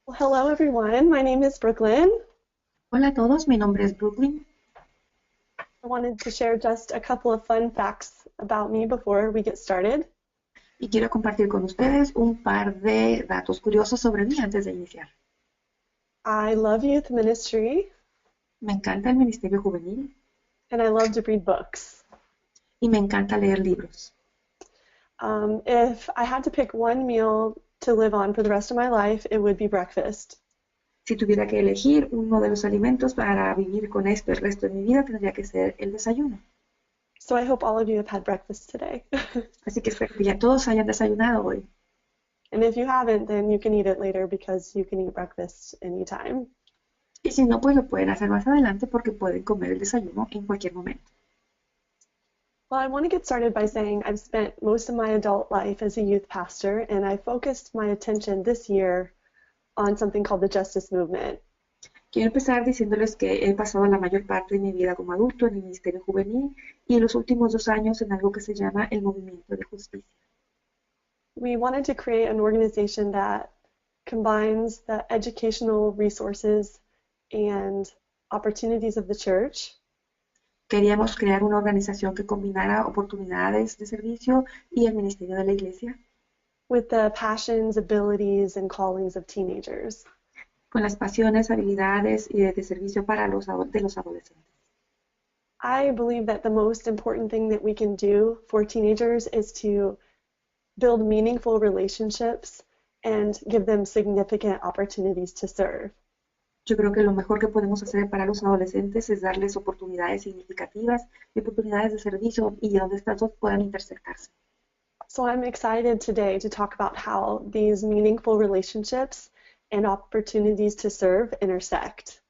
Well, hello everyone. My name is Brooklyn. Hola a todos, mi nombre es Brooklyn I wanted to share just a couple of fun facts about me before we get started. y quiero compartir con ustedes un par de datos curiosos sobre mí antes de iniciar. I love youth ministry Me encanta el Ministerio Juvenil and I love to read books. y me encanta leer libros. If I had to pick one meal to live on for the rest of my life, it would be breakfast. Si tuviera que elegir uno de los alimentos para vivir con esto el resto de mi vida, tendría que ser el desayuno. So I hope all of you have had breakfast today. Así que espero que ya todos hayan desayunado hoy. And if you haven't, then you can eat it later because you can eat breakfast anytime. Y si no, pues lo pueden hacer más adelante porque pueden comer el desayuno en cualquier momento. Well, I want to get started by saying I've spent most of my adult life as a youth pastor, and I focused my attention this year on something called the justice movement. Quiero empezar diciéndoles que he pasado la mayor parte de mi vida como adulto en el Ministerio Juvenil y en los últimos 2 años en algo que se llama el movimiento de justicia. We wanted to create an organization that combines the educational resources and opportunities of the church Queríamos crear una organización que combinara oportunidades de servicio y el ministerio de la iglesia with the passions, abilities, and callings of teenagers. con las pasiones, habilidades y de servicio para los adolescentes. I believe that the most important thing that we can do for teenagers is to build meaningful relationships and give them significant opportunities to serve. Yo creo que lo mejor que podemos hacer para los adolescentes es darles oportunidades significativas y oportunidades de servicio y donde estas dos puedan intersectarse. So I'm excited today to talk about how these meaningful relationships and opportunities to serve intersect.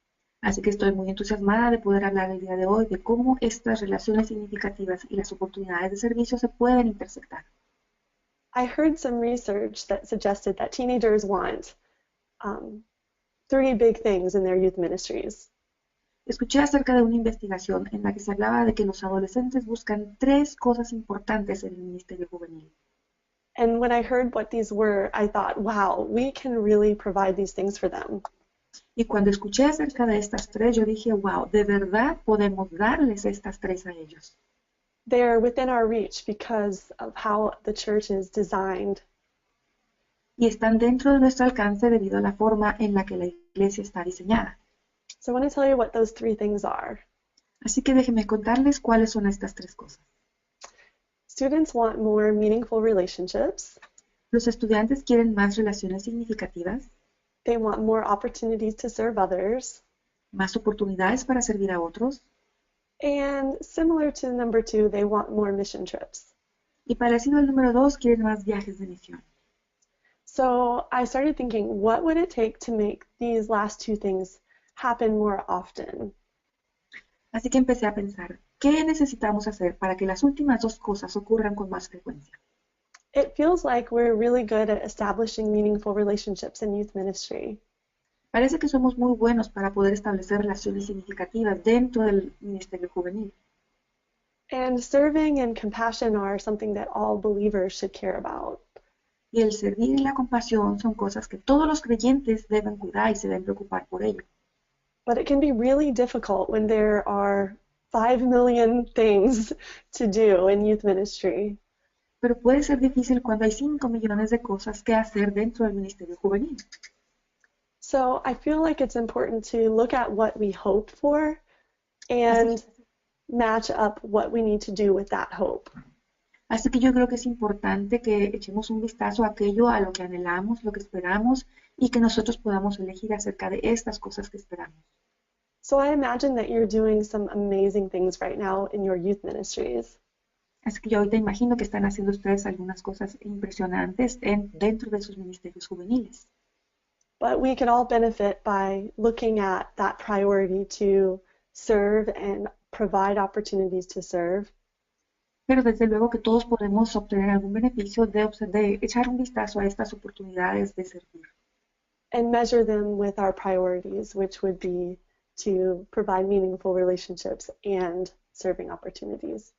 Así que estoy muy entusiasmada de poder hablar el día de hoy de cómo estas relaciones significativas y las oportunidades de servicio se pueden intersectar. I heard some research that suggested that teenagers want three big things in their youth ministries. Escuché acerca de una investigación en la que se hablaba de que los adolescentes buscan 3 cosas importantes en el ministerio juvenil. And when I heard what these were, I thought, wow, we can really provide these things for them. Y cuando escuché acerca de estas 3, yo dije, wow, de verdad podemos darles estas 3 a ellos. They're within our reach because of how the church is designed. Y están dentro de nuestro alcance debido a la forma en la que la iglesia está diseñada. So I want to tell you what those three things are. Así que déjenme contarles cuáles son estas 3 cosas. Students want more meaningful relationships. Los estudiantes quieren más relaciones significativas, They want more opportunities to serve others. más oportunidades para servir a otros, And similar to number two, they want more mission trips. y parecido al número 2, quieren más viajes de misión. So I started thinking, what would it take to make these last two things happen more often? Así que empecé a pensar, ¿qué necesitamos hacer para que las últimas 2 cosas ocurran con más frecuencia? It feels like we're really good at establishing meaningful relationships in youth ministry. Parece que somos muy buenos para poder establecer relaciones significativas dentro del ministerio juvenil. And serving and compassion are something that all believers should care about. Y el servir y la compasión son cosas que todos los creyentes deben cuidar y se deben preocupar por ello. But it can be really difficult when there are 5 million things to do in youth ministry. Pero puede ser difícil cuando hay 5 millones de cosas que hacer dentro del ministerio juvenil. So I feel like it's important to look at what we hope for and match up what we need to do with that hope. Así que yo creo que es importante que echemos un vistazo a aquello, a lo que anhelamos, lo que esperamos, y que nosotros podamos elegir acerca de estas cosas que esperamos. So I imagine that you're doing some amazing things right now in your youth ministries. Así que yo ahorita imagino que están haciendo ustedes algunas cosas impresionantes dentro de sus ministerios juveniles. But we can all benefit by looking at that priority to serve and provide opportunities to serve. Pero desde luego que todos podemos obtener algún beneficio de echar un vistazo a estas oportunidades de servir. And measure them with our priorities, which would be to provide meaningful relationships and serving opportunities.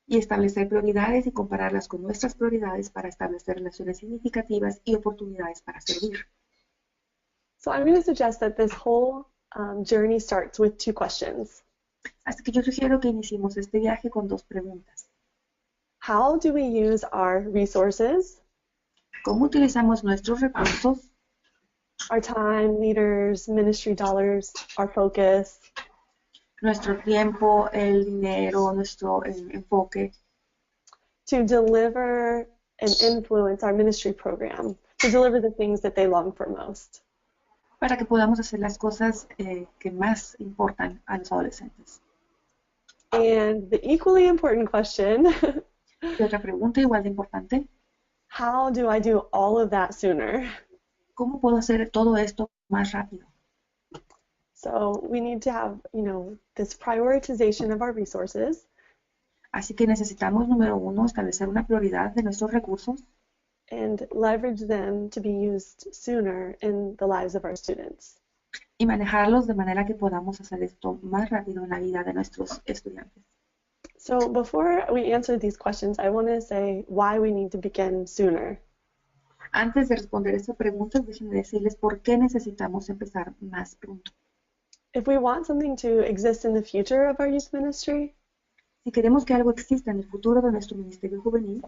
Y establecer prioridades y compararlas con nuestras prioridades para establecer relaciones significativas y oportunidades para servir. So I'm going to suggest that this whole journey starts with two questions. Así que yo sugiero que iniciemos este viaje con dos preguntas. How do we use our resources, ¿Cómo utilizamos nuestros recursos, our time, leaders, ministry dollars, our focus, nuestro tiempo, el dinero, nuestro enfoque, to deliver and influence our ministry program, to deliver the things that they long for most? para que podamos hacer las cosas que más importan a los adolescentes? And the equally important question, Y otra pregunta igual de importante, how do I do all of that sooner? ¿cómo puedo hacer todo esto más rápido? So we need to have, this prioritization of our resources Así que necesitamos, número uno, establecer una prioridad de nuestros recursos and leverage them to be used sooner in the lives of our students. y manejarlos de manera que podamos hacer esto más rápido en la vida de nuestros estudiantes. So before we answer these questions, I want to say why we need to begin sooner. Antes de responder estas preguntas, déjenme decirles por qué necesitamos empezar más pronto. If we want something to exist in the future of our youth ministry, Si queremos que algo exista en el futuro de nuestro Ministerio Juvenil,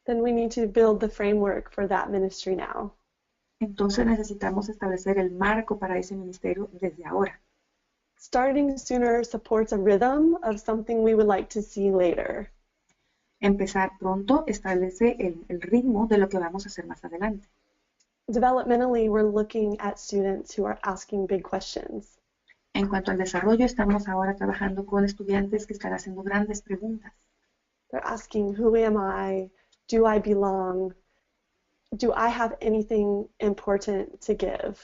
then we need to build the framework for that ministry now. entonces necesitamos establecer el marco para ese ministerio desde ahora. Starting sooner supports a rhythm of something we would like to see later. Empezar pronto establece el ritmo de lo que vamos a hacer más adelante. Developmentally, we're looking at students who are asking big questions. En cuanto al desarrollo, estamos ahora trabajando con estudiantes que están haciendo grandes preguntas. They're asking, who am I? Do I belong? Do I have anything important to give?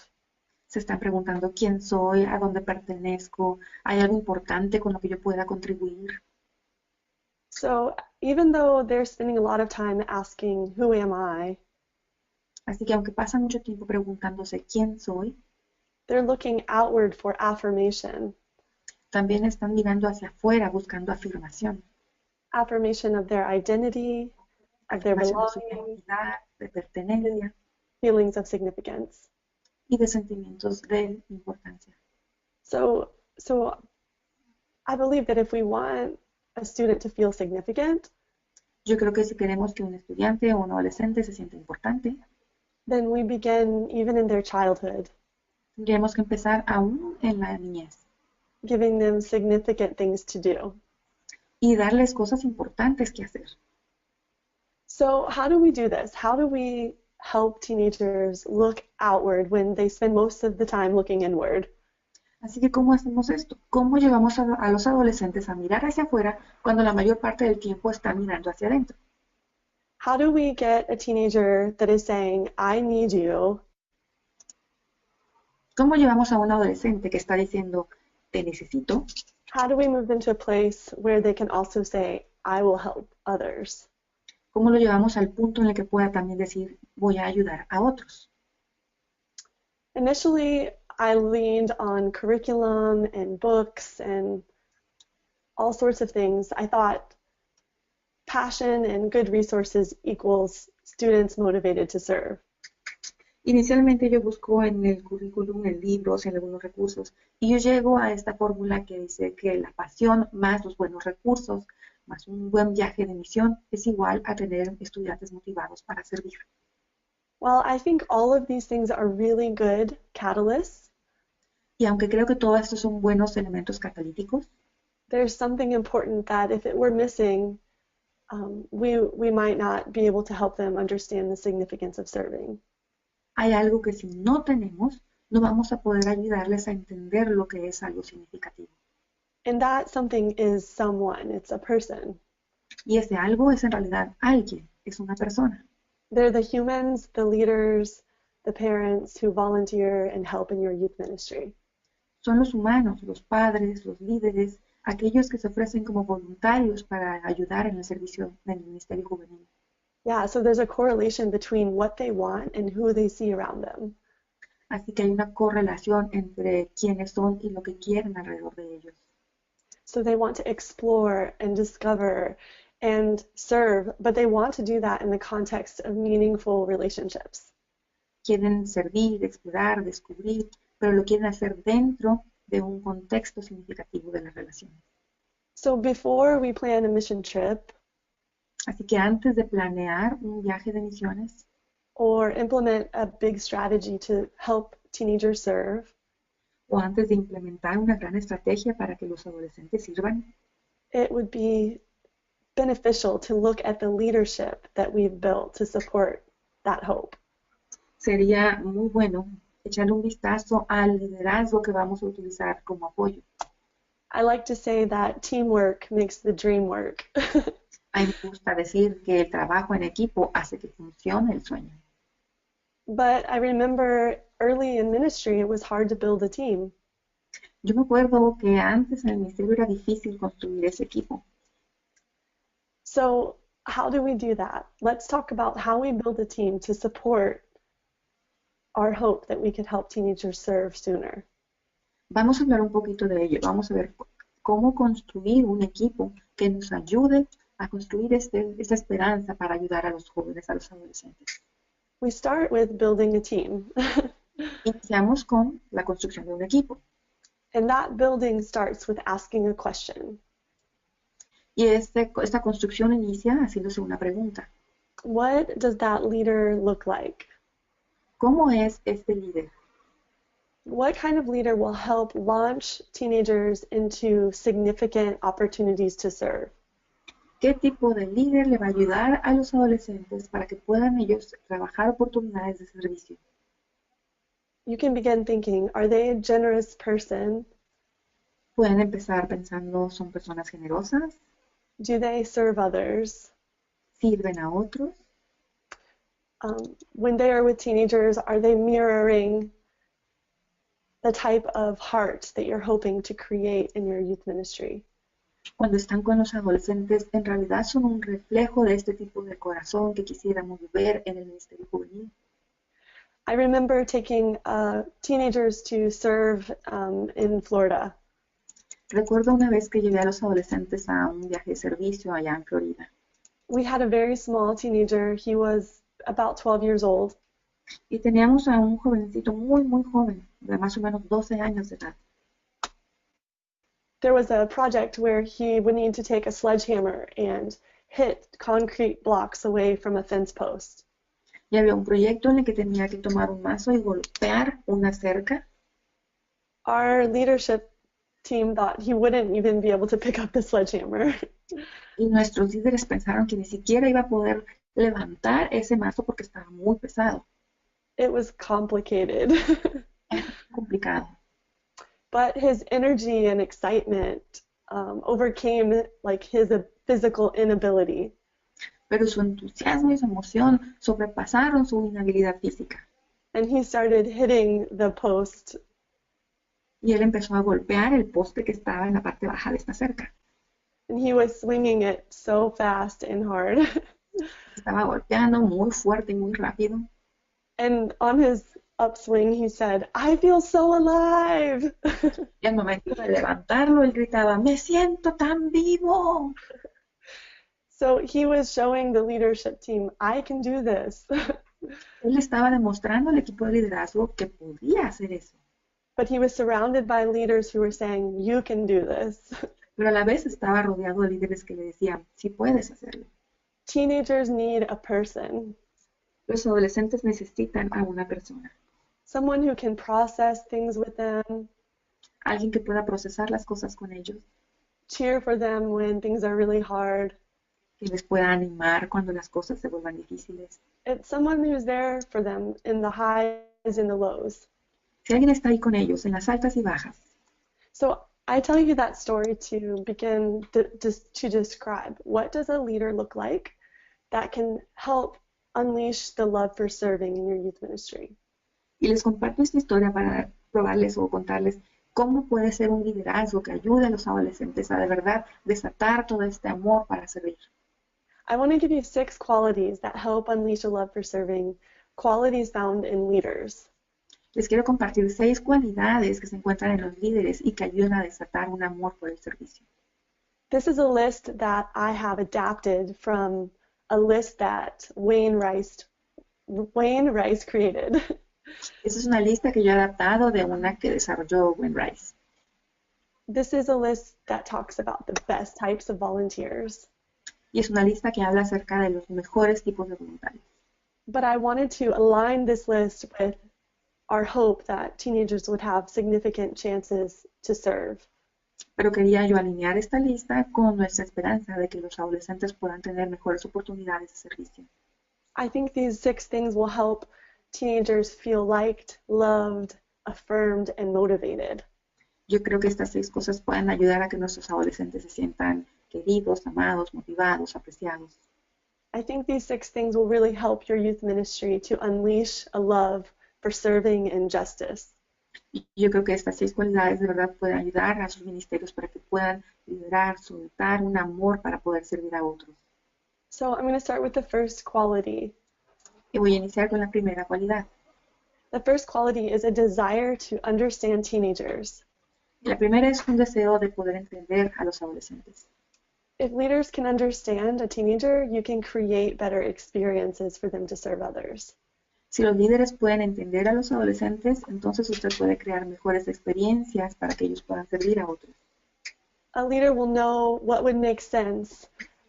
Se están preguntando quién soy, a dónde pertenezco, ¿hay algo importante con lo que yo pueda contribuir? So even though they're spending a lot of time asking, who am I? Así que aunque pasan mucho tiempo preguntándose quién soy, They're looking outward for affirmation. también están mirando hacia afuera buscando afirmación. Affirmation of their identity, of their Afirmación de su belonging, identidad, de pertenencia feelings of significance. y de sentimientos de importancia. So I believe that if we want a student to feel significant, Yo creo que si queremos que un estudiante o un adolescente se sienta importante, then we begin even in their childhood, tendríamos que empezar aún en la niñez giving them significant things to do. y darles cosas importantes que hacer. So how do we do this? How do we help teenagers look outward when they spend most of the time looking inward? Así que, ¿cómo hacemos esto? ¿Cómo llevamos a los adolescentes a mirar hacia afuera cuando la mayor parte del tiempo están mirando hacia adentro? How do we get a teenager that is saying, I need you, ¿Cómo llevamos a un adolescente que está diciendo, te necesito? how do we move them to a place where they can also say, I will help others? ¿Cómo lo llevamos al punto en el que pueda también decir, voy a ayudar a otros? Initially, I leaned on curriculum and books and all sorts of things. I thought passion and good resources equals students motivated to serve. Inicialmente yo busco en el currículum, en libros, en algunos recursos, y yo llego a esta fórmula que dice que la pasión más los buenos recursos, más un buen viaje de misión, es igual a tener estudiantes motivados para servir. Well, I think all of these things are really good catalysts. Y aunque creo que todos estos son buenos elementos catalíticos, There's something important that if it were missing, we might not be able to help them understand the significance of serving. hay algo que si no tenemos, no vamos a poder ayudarles a entender lo que es algo significativo. And that something is someone, it's a person. Y ese algo es en realidad alguien, es una persona. They're the humans, the leaders, the parents who volunteer and help in your youth ministry. Son los humanos, los padres, los líderes, aquellos que se ofrecen como voluntarios para ayudar en el servicio del Ministerio Juvenil. Yeah, so there's a correlation between what they want and who they see around them. Así que hay una correlación entre quiénes son y lo que quieren alrededor de ellos. So they want to explore and discover and serve, but they want to do that in the context of meaningful relationships. quieren servir, explorar, descubrir, pero lo quieren hacer dentro de un contexto significativo de las relaciones. So before we plan a mission trip Así que antes de planear un viaje de misiones or implement a big strategy to help teenagers serve, o antes de implementar una gran estrategia para que los adolescentes sirvan, it would be beneficial to look at the leadership that we've built to support that hope. sería muy bueno echarle un vistazo al liderazgo que vamos a utilizar como apoyo. I like to say that teamwork makes the dream work. A mí me gusta decir que el trabajo en equipo hace que funcione el sueño. But I remember early in ministry, it was hard to build a team. Yo me acuerdo que antes en el ministerio era difícil construir ese equipo. So how do we do that? Let's talk about how we build a team to support our hope that we could help teenagers serve sooner. Vamos a hablar un poquito de ello. Vamos a ver cómo construir un equipo que nos ayude a construir esta esperanza para ayudar a los jóvenes, a los adolescentes. We start with building a team. Iniciamos con la construcción de un equipo. And that building starts with asking a question. Y esta construcción inicia haciéndose una pregunta. What does that leader look like? ¿Cómo es este líder? What kind of leader will help launch teenagers into significant opportunities to serve? ¿Qué tipo de líder le va a ayudar a los adolescentes para que puedan ellos trabajar oportunidades de servicio? You can begin thinking, are they a generous person? Pueden empezar pensando, ¿son personas generosas? Do they serve others? ¿Sirven a otros? When they are with teenagers, are they mirroring the type of heart that you're hoping to create in your youth ministry? Cuando están con los adolescentes, en realidad son un reflejo de este tipo de corazón que quisiéramos ver en el Ministerio Juvenil. I remember taking teenagers to serve in Florida. Recuerdo una vez que llevé a los adolescentes a un viaje de servicio allá en Florida. We had a very small teenager. He was about 12 years old. Y teníamos a un jovencito muy, muy joven, de más o menos 12 años de edad. There was a project where he would need to take a sledgehammer and hit concrete blocks away from a fence post. Y había un proyecto en el que tenía que tomar un mazo y golpear una cerca. Our leadership team thought he wouldn't even be able to pick up the sledgehammer. Y nuestros líderes pensaron que ni siquiera iba a poder levantar ese mazo porque estaba muy pesado. It was complicated. Era complicado. But his energy and excitement overcame like his physical inability. Pero su entusiasmo y su emoción sobrepasaron su inhabilidad física. And he started hitting the post. Y él empezó a golpear el poste que estaba en la parte baja de esta cerca. And he was swinging it so fast and hard. Estaba golpeando muy fuerte y muy rápido. And on his upswing, he said, I feel so alive. Y al momento de levantarlo, él gritaba, ¡me siento tan vivo! So he was showing the leadership team, I can do this. Él estaba demostrando al equipo de liderazgo que podía hacer eso. But he was surrounded by leaders who were saying, you can do this. Pero a la vez estaba rodeado de líderes que le decían, sí puedes hacerlo. Teenagers need a person. Los adolescentes necesitan a una persona. Someone who can process things with them. Alguien que pueda procesar las cosas con ellos. Cheer for them when things are really hard. Que les pueda animar cuando las cosas se vuelvan difíciles. It's someone who's there for them in the highs and the lows. Si alguien está ahí con ellos en las altas y bajas. So I tell you that story to begin to describe what does a leader look like that can help unleash the love for serving in your youth ministry. Y les comparto esta historia para probarles o contarles cómo puede ser un liderazgo que ayude a los adolescentes a de verdad desatar todo este amor para servir. I want to give you 6 qualities that help unleash a love for serving, qualities found in leaders. Les quiero compartir 6 cualidades que se encuentran en los líderes y que ayudan a desatar un amor por el servicio. This is a list that I have adapted from a list that Wayne Rice Wayne Rice created. Esa es una lista que yo he adaptado de una que desarrolló Wayne Rice. This is a list that talks about the best types of volunteers. Y es una lista que habla acerca de los mejores tipos de voluntarios. But I wanted to align this list with our hope that teenagers would have significant chances to serve. Pero quería yo alinear esta lista con nuestra esperanza de que los adolescentes puedan tener mejores oportunidades de servicio. I think these 6 things will help teenagers feel liked, loved, affirmed, and motivated. Yo creo que estas 6 cosas pueden ayudar a que nuestros adolescentes se sientan queridos, amados, motivados, apreciados. I think these 6 things will really help your youth ministry to unleash a love for serving and justice. Y yo creo que estas 6 cualidades de verdad pueden ayudar a sus ministerios para que puedan liderar, soltar un amor para poder servir a otros. So I'm going to start with the first quality. Y voy a iniciar con la primera cualidad. The first quality is a desire to understand teenagers. La primera es un deseo de poder entender a los adolescentes. If leaders can understand a teenager, you can create better experiences for them to serve others. Si los líderes pueden entender a los adolescentes, entonces usted puede crear mejores experiencias para que ellos puedan servir a otros. A leader will know what would make sense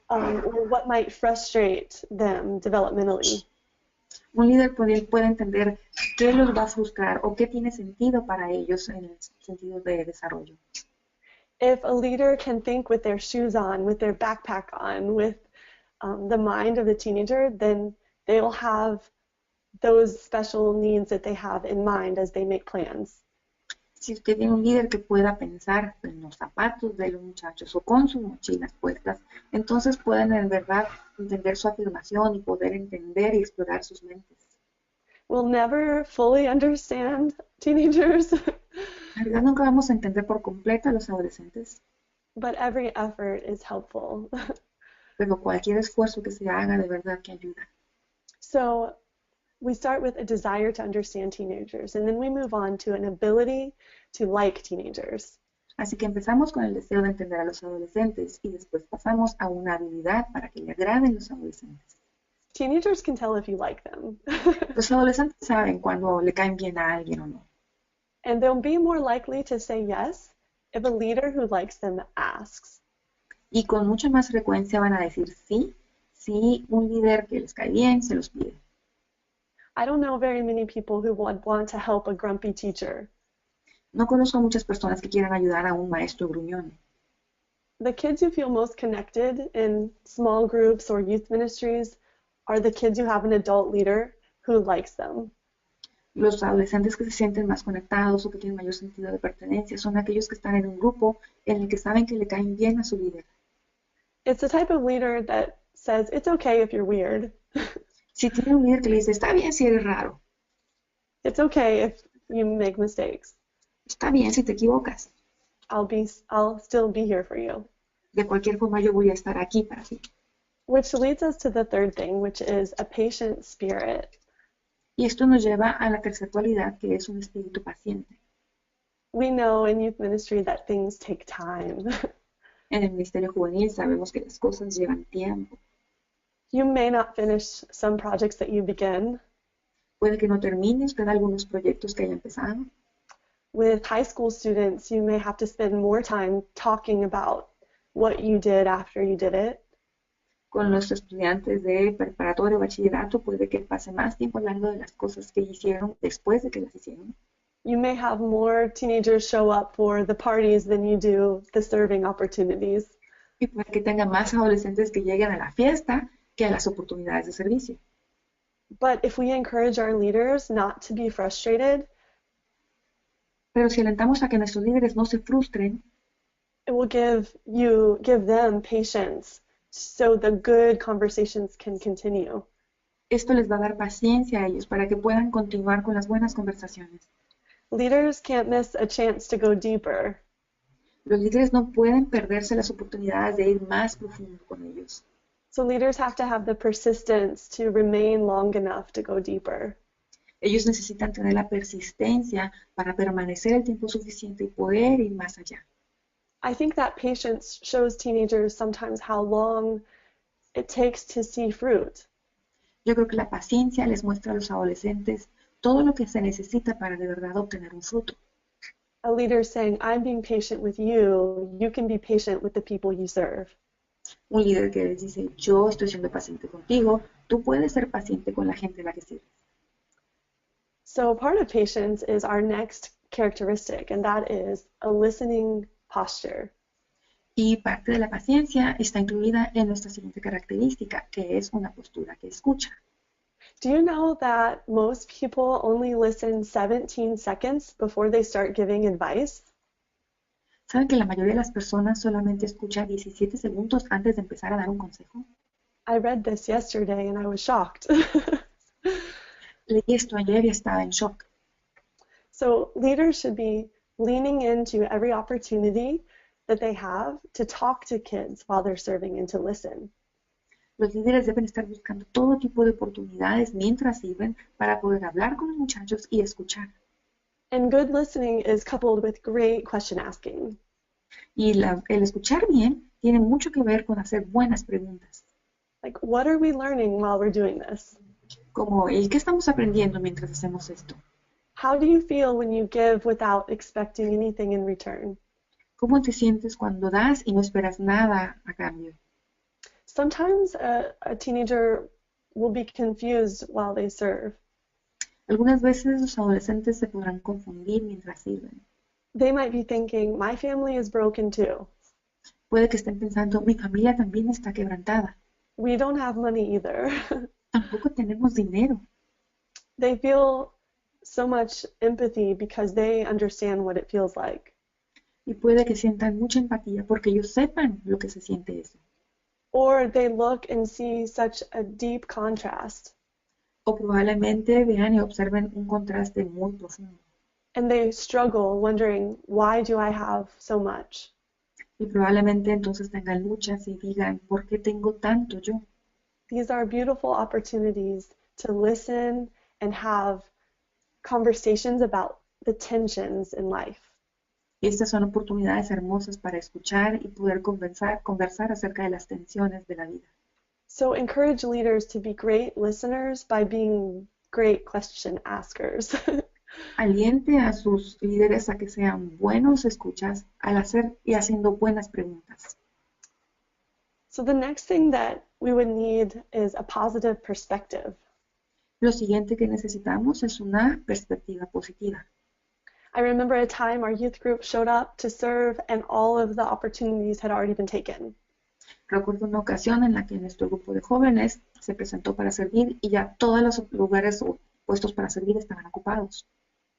or what might frustrate them developmentally. Un líder puede entender qué los va a frustrar o qué tiene sentido para ellos en el sentido de desarrollo. If a leader can think with their shoes on, with their backpack on, with the mind of the teenager, then they will have those special needs that they have in mind as they make plans. Si usted tiene un líder que pueda pensar en los zapatos de los muchachos o con sus mochilas puestas, entonces pueden en verdad entender su afirmación y poder entender y explorar sus mentes. We'll never fully understand teenagers, En realidad nunca vamos a entender por completo a los adolescentes, but every effort is helpful. pero cualquier esfuerzo que se haga de verdad que ayuda. So we start with a desire to understand teenagers, and then we move on to an ability to like teenagers. Así que empezamos con el deseo de entender a los adolescentes y después pasamos a una habilidad para que le agraden los adolescentes. Teenagers can tell if you like them. Los adolescentes saben cuando le caen bien a alguien o no. And they'll be more likely to say yes if a leader who likes them asks. Y con mucha más frecuencia van a decir sí si un líder que les cae bien se los pide. I don't know very many people who would want to help a grumpy teacher. No conozco a muchas personas que quieran ayudar a un maestro gruñón. The kids who feel most connected in small groups or youth ministries are the kids who have an adult leader who likes them. Los adolescentes que se sienten más conectados o que tienen mayor sentido de pertenencia son aquellos que están en un grupo en el que saben que le caen bien a su líder. It's the type of leader that says, it's okay if you're weird. Si tiene un líder que le dice, está bien si eres raro, It's okay if you make mistakes. está bien si te equivocas, I'll still be here for you. de cualquier forma yo voy a estar aquí para ti. Which leads us to the third thing, which is a patient spirit. Y esto nos lleva a la tercera cualidad, que es un espíritu paciente. We know in youth ministry that things take time. En el Ministerio Juvenil sabemos que las cosas llevan tiempo. You may not finish some projects that you begin. Puede que no termine usted algunos proyectos que haya empezado. With high school students, you may have to spend more time talking about what you did after you did it. Con los estudiantes de preparatoria o bachillerato puede que pase más tiempo hablando de las cosas que hicieron después de que las hicieron. You may have more teenagers show up for the parties than you do the serving opportunities. Y puede que tenga más adolescentes que lleguen a la fiesta que a las oportunidades de servicio. But if we encourage our leaders not to be frustrated, Pero si alentamos a que nuestros líderes no se frustren, it will give them patience so the good conversations can continue. esto les va a dar paciencia a ellos para que puedan continuar con las buenas conversaciones. Leaders can't miss a chance to go deeper. Los líderes no pueden perderse las oportunidades de ir más profundo con ellos. So leaders have to have the persistence to remain long enough to go deeper. Ellos necesitan tener la persistencia para permanecer el tiempo suficiente y poder ir más allá. I think that patience shows teenagers sometimes how long it takes to see fruit. Yo creo que la paciencia les muestra a los adolescentes todo lo que se necesita para de verdad obtener un fruto. A leader saying, I'm being patient with you, you can be patient with the people you serve. Un líder que les dice, yo estoy siendo paciente contigo, tú puedes ser paciente con la gente a la que sirves. So part of patience is our next characteristic, and that is a listening posture. Y parte de la paciencia está incluida en nuestra siguiente característica, que es una postura que escucha. Do you know that most people only listen 17 seconds before they start giving advice? ¿Saben que la mayoría de las personas solamente escucha 17 segundos antes de empezar a dar un consejo? I read this yesterday and I was shocked. Leí esto ayer y estaba en shock. So leaders should be leaning into every opportunity that they have to talk to kids while they're serving and to listen. Los líderes deben estar buscando todo tipo de oportunidades mientras sirven para poder hablar con los muchachos y escuchar. And good listening is coupled with great question asking. Y el escuchar bien tiene mucho que ver con hacer buenas preguntas. Like, what are we learning while we're doing this? Como el qué estamos aprendiendo mientras hacemos esto. How do you feel when you give without expecting anything in return? ¿Cómo te sientes cuando das y no esperas nada a cambio? Sometimes a teenager will be confused while they serve. Algunas veces los adolescentes se podrán confundir mientras sirven. They might be thinking, my family is broken too. Puede que estén pensando, mi familia también está quebrantada. We don't have money either. Tampoco tenemos dinero. They feel so much empathy because they understand what it feels like. Y puede que sientan mucha empatía porque ellos sepan lo que se siente eso. Or they look and see such a deep contrast. O probablemente vean y observen un contraste muy profundo. And they struggle wondering, why do I have so much? Y probablemente entonces tengan luchas y digan, ¿por qué tengo tanto yo? These are beautiful opportunities to listen and have conversations about the tensions in life. Estas son oportunidades hermosas para escuchar y poder conversar acerca de las tensiones de la vida. So encourage leaders to be great listeners by being great question askers. Aliente a sus líderes a que sean buenos escuchas al hacer y haciendo buenas preguntas. So the next thing that we would need is a positive perspective. Lo siguiente que necesitamos es una perspectiva positiva. I remember a time our youth group showed up to serve and all of the opportunities had already been taken. Recuerdo una ocasión en la que nuestro grupo de jóvenes se presentó para servir y ya todos los lugares o puestos para servir estaban ocupados.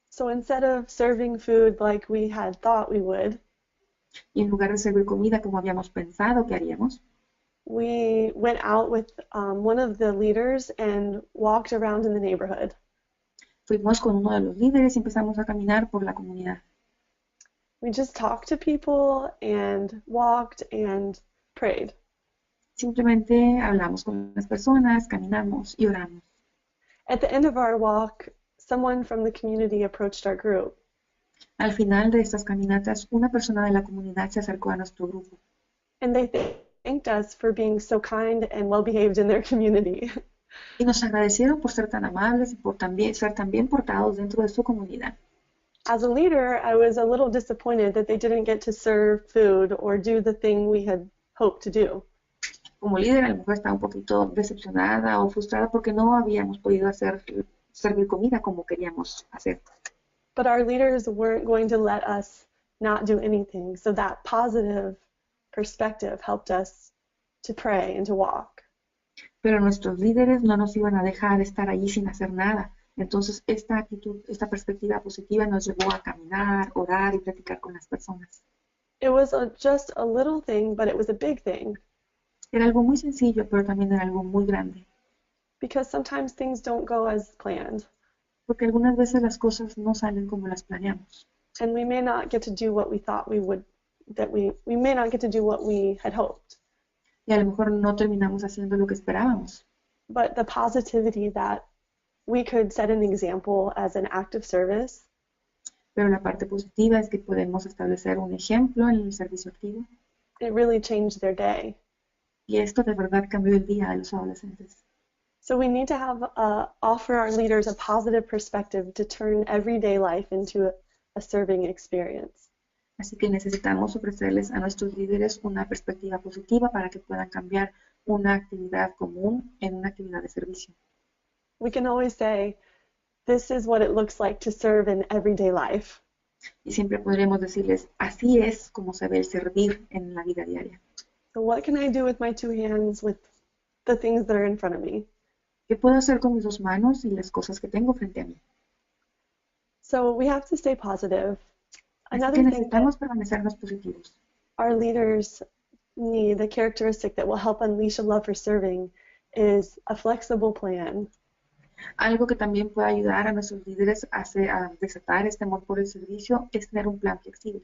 So instead of serving food like we had thought we would, Y en lugar de servir comida como habíamos pensado que haríamos, we went out with one of the leaders and walked around in the neighborhood. fuimos con uno de los líderes y empezamos a caminar por la comunidad. We just talked to people and walked and prayed. Simplemente hablamos con las personas, caminamos y oramos. At the end of our walk, someone from the community approached our group. Al final de estas caminatas, una persona de la comunidad se acercó a nuestro grupo And they thanked us for being so kind and well behaved in their community. y nos agradecieron por ser tan amables y por también ser tan bien portados dentro de su comunidad. As a leader, I was a little disappointed that they didn't get to serve food or do the thing we had hoped to do. Como líder, a lo mejor estaba un poquito decepcionada o frustrada porque no habíamos podido servir comida como queríamos hacer. But our leaders weren't going to let us not do anything, so that positive perspective helped us to pray and to walk. Pero nuestros líderes no nos iban a dejar estar allí sin hacer nada. Entonces, esta actitud, esta perspectiva positiva nos llevó a caminar, orar y platicar con las personas. It was just a little thing, but it was a big thing. Era algo muy sencillo, pero también era algo muy grande. Because sometimes things don't go as planned. Porque algunas veces las cosas no salen como las planeamos. And we may not get to do what we thought we would, that we may not get to do what we had hoped. Y a lo mejor no terminamos haciendo lo que esperábamos. But the positivity that we could set an example as an act of service, Pero la parte positiva es que podemos establecer un ejemplo en el servicio activo. it really changed their day. Y esto de verdad cambió el día de los adolescentes. So we need to offer our leaders a positive perspective to turn everyday life into a serving experience. Así que necesitamos ofrecerles a nuestros líderes una perspectiva positiva para que puedan cambiar una actividad común en una actividad de servicio. We can always say, this is what it looks like to serve in everyday life. Y siempre podremos decirles, así es como se ve el servir en la vida diaria. So what can I do with my two hands with the things that are in front of me? ¿Qué puedo hacer con mis dos manos y las cosas que tengo frente a mí? So we have to stay positive. Así Another que thing necesitamos permanecernos positivos. our leaders need, the characteristic that will help unleash a love for serving, is a flexible plan. Algo que también puede ayudar a nuestros líderes a desatar este amor por el servicio es tener un plan flexible.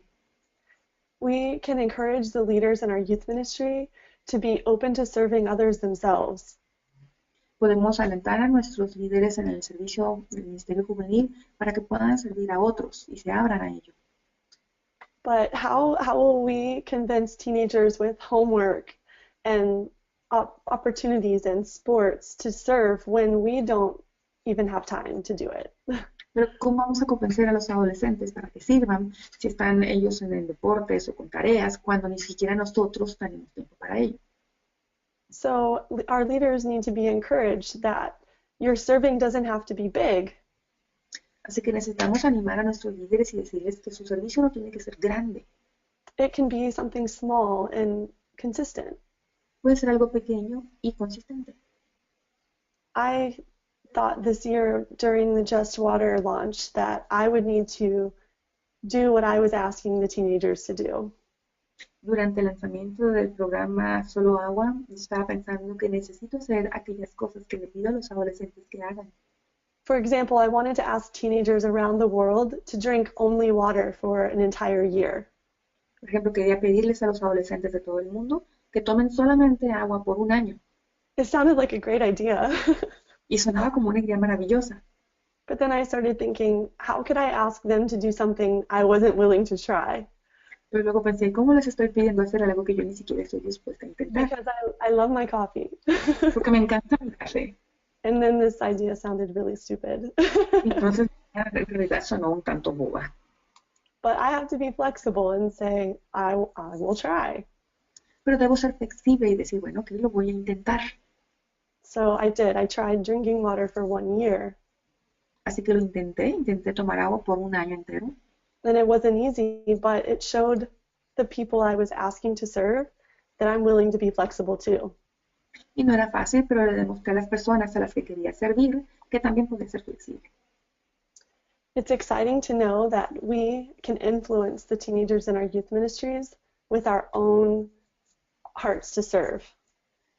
We can encourage the leaders in our youth ministry to be open to serving others themselves. Podemos alentar a nuestros líderes en el servicio del Ministerio Juvenil para que puedan servir a otros y se abran a ello. But how will we convince teenagers with homework and opportunities and sports to serve when we don't even have time to do it? Pero ¿cómo vamos a convencer a los adolescentes para que sirvan si están ellos en el deporte o con tareas cuando ni siquiera nosotros tenemos tiempo para ello? So our leaders need to be encouraged that your serving doesn't have to be big. Así que necesitamos animar a nuestros líderes y decirles que su servicio no tiene que ser grande. It can be something small and consistent. Puede ser algo pequeño y consistente. I thought this year during the Just Water launch that I would need to do what I was asking the teenagers to do. Durante el lanzamiento del programa Solo Agua, estaba pensando que necesito hacer aquellas cosas que le pido a los adolescentes que hagan. For example, I wanted to ask teenagers around the world to drink only water for an entire year. Por ejemplo, quería pedirles a los adolescentes de todo el mundo que tomen solamente agua por un año. It sounded like a great idea. Y sonaba como una idea maravillosa. But then I started thinking, how could I ask them to do something I wasn't willing to try? Pero luego pensé, ¿cómo les estoy pidiendo hacer algo que yo ni siquiera estoy dispuesta a intentar? Because I love my coffee. Porque me encanta el café. And then this idea sounded really stupid. Entonces, en realidad sonó un tanto boba. But I have to be flexible and say, I will try. Pero debo ser flexible y decir, bueno, que lo voy a intentar. So I did. I tried drinking water for 1 year. Así que lo intenté tomar agua por un año entero. And it wasn't easy, but it showed the people I was asking to serve that I'm willing to be flexible too. Y no era fácil, pero le demostré a las personas a las que quería servir que también podía ser flexible. It's exciting to know that we can influence the teenagers in our youth ministries with our own hearts to serve.